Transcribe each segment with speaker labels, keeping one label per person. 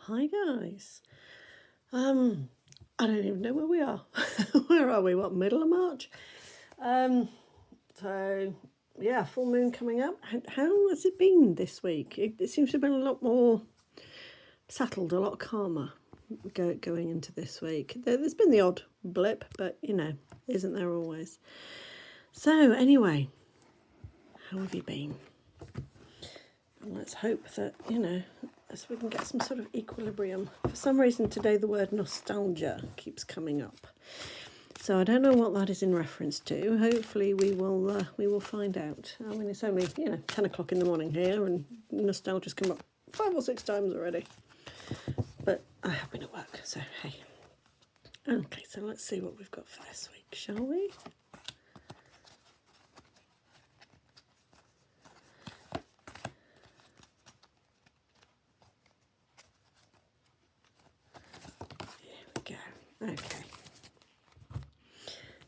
Speaker 1: Hi guys. I don't even know where we are. Where are we? What, middle of March? Um, so yeah, full moon coming up. How has it been this week? It seems to have been a lot more settled, a lot calmer going into this week. There's been the odd blip, but isn't there always? So anyway, how have you been? And let's hope that as we can get some sort of equilibrium. For some reason today the word nostalgia keeps coming up, so I don't know what that is in reference to. Hopefully we will find out. I mean, it's only 10 o'clock in the morning here, and nostalgia's come up 5 or 6 times already, but I have been at work, so hey. Okay, so let's see what we've got for this week, shall we? Okay.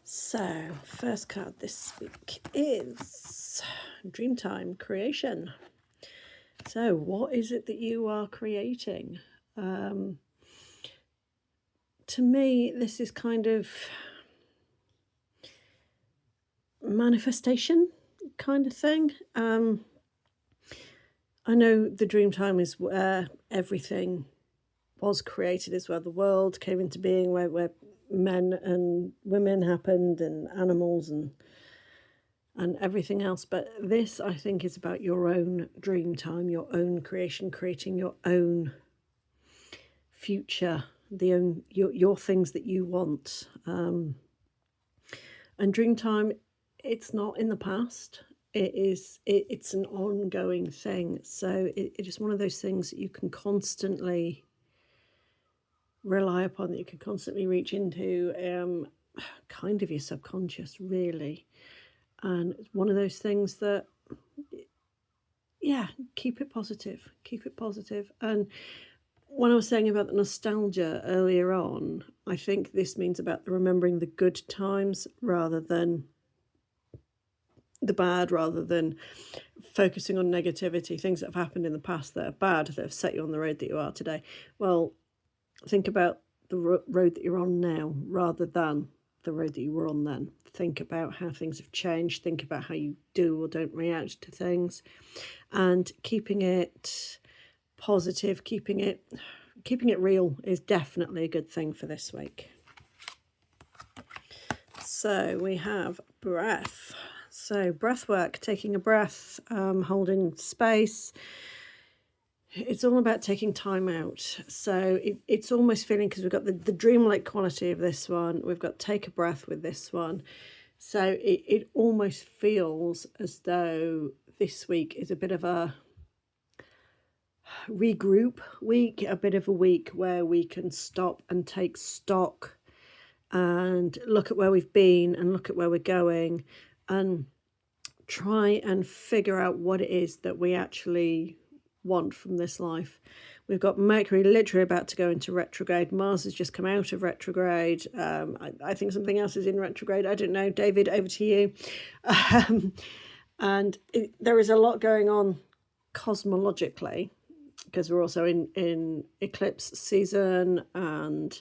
Speaker 1: So, first card this week is Dreamtime Creation. So, what is it that you are creating? To me, this is kind of manifestation kind of thing. I know the Dreamtime is where everything was created, as well. The world came into being, where men and women happened, and animals and everything else. But this, I think, is about your own dream time, your own creation, creating your own future, your things that you want. And dream time, it's not in the past. It's an ongoing thing. So it is one of those things that you can constantly rely upon, that you can constantly reach into, kind of your subconscious, really. And it's one of those things that, yeah, keep it positive. And when I was saying about the nostalgia earlier on, I think this means about remembering the good times rather than the bad, rather than focusing on negativity, things that have happened in the past that are bad, that have set you on the road that you are today. Well, think about the road that you're on now rather than the road that you were on then. Think about how things have changed. Think about how you do or don't react to things, and keeping it positive, keeping it real is definitely a good thing for this week. So we have breath. So breath work, taking a breath, holding space. It's all about taking time out. So it's almost feeling, because we've got the dreamlike quality of this one, we've got take a breath with this one. So it almost feels as though this week is a bit of a regroup week, a bit of a week where we can stop and take stock and look at where we've been and look at where we're going, and try and figure out what it is that we actually want from this life. We've got Mercury literally about to go into retrograde. Mars has just come out of retrograde. I think something else is in retrograde. I don't know. David, over to you. And there is a lot going on cosmologically, because we're also in eclipse season, and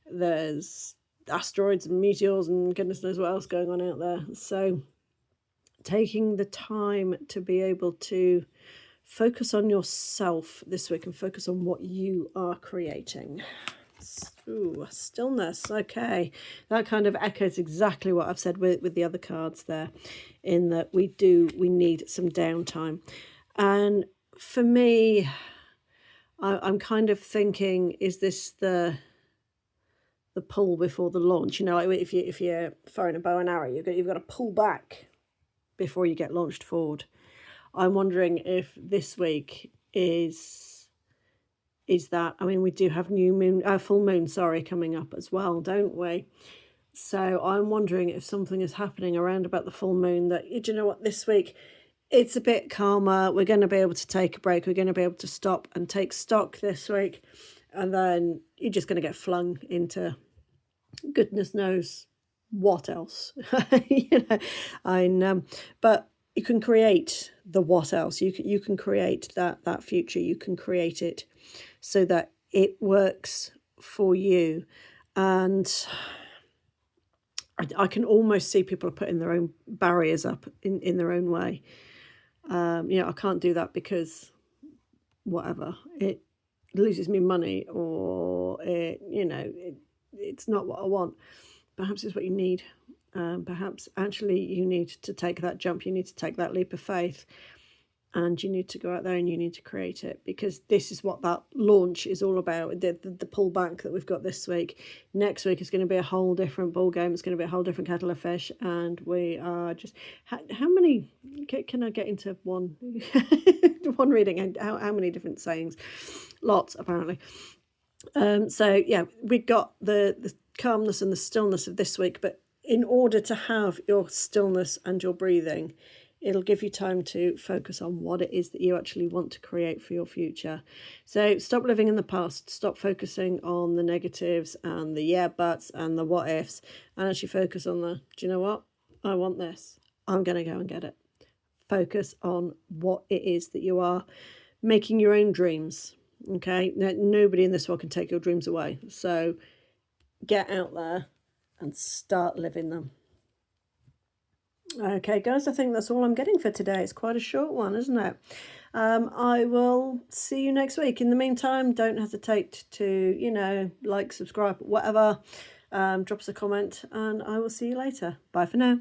Speaker 1: there's asteroids and meteors and goodness knows what else going on out there. So taking the time to be able to focus on yourself this week and focus on what you are creating. Ooh, stillness. Okay, that kind of echoes exactly what I've said with the other cards there, in that we need some downtime. And for me, I'm kind of thinking, is this the pull before the launch? Like if you're firing a bow and arrow, you've got to pull back before you get launched forward. I'm wondering if this week is that. I mean, we do have full moon, coming up as well, don't we? So I'm wondering if something is happening around about the full moon that, you know what, this week it's a bit calmer. We're going to be able to take a break. We're going to be able to stop and take stock this week. And then you're just going to get flung into goodness knows what else. But you can create the what else. You can create that future. You can create it so that it works for you. And I can almost see people are putting their own barriers up in their own way. I can't do that because whatever, it loses me money, or it's not what I want. Perhaps it's what you need. Perhaps actually you need to take that jump, you need to take that leap of faith, and you need to go out there and you need to create it, because this is what that launch is all about. The pullback that we've got this week. Next week is going to be a whole different ball game. It's going to be a whole different kettle of fish, and we are just how many can I get into one one reading, and how many different sayings? Lots, apparently. So yeah, we got the calmness and the stillness of this week, but in order to have your stillness and your breathing, it'll give you time to focus on what it is that you actually want to create for your future. So stop living in the past, stop focusing on the negatives and the yeah buts and the what ifs, and actually focus on the, do you know what? I want this. I'm going to go and get it. Focus on what it is that you are making your own dreams. Okay? Now, nobody in this world can take your dreams away. So get out there and start living them. Okay, guys, I think that's all I'm getting for today. It's quite a short one, isn't it? I will see you next week. In the meantime, don't hesitate to, like, subscribe, whatever. Drop us a comment, and I will see you later. Bye for now.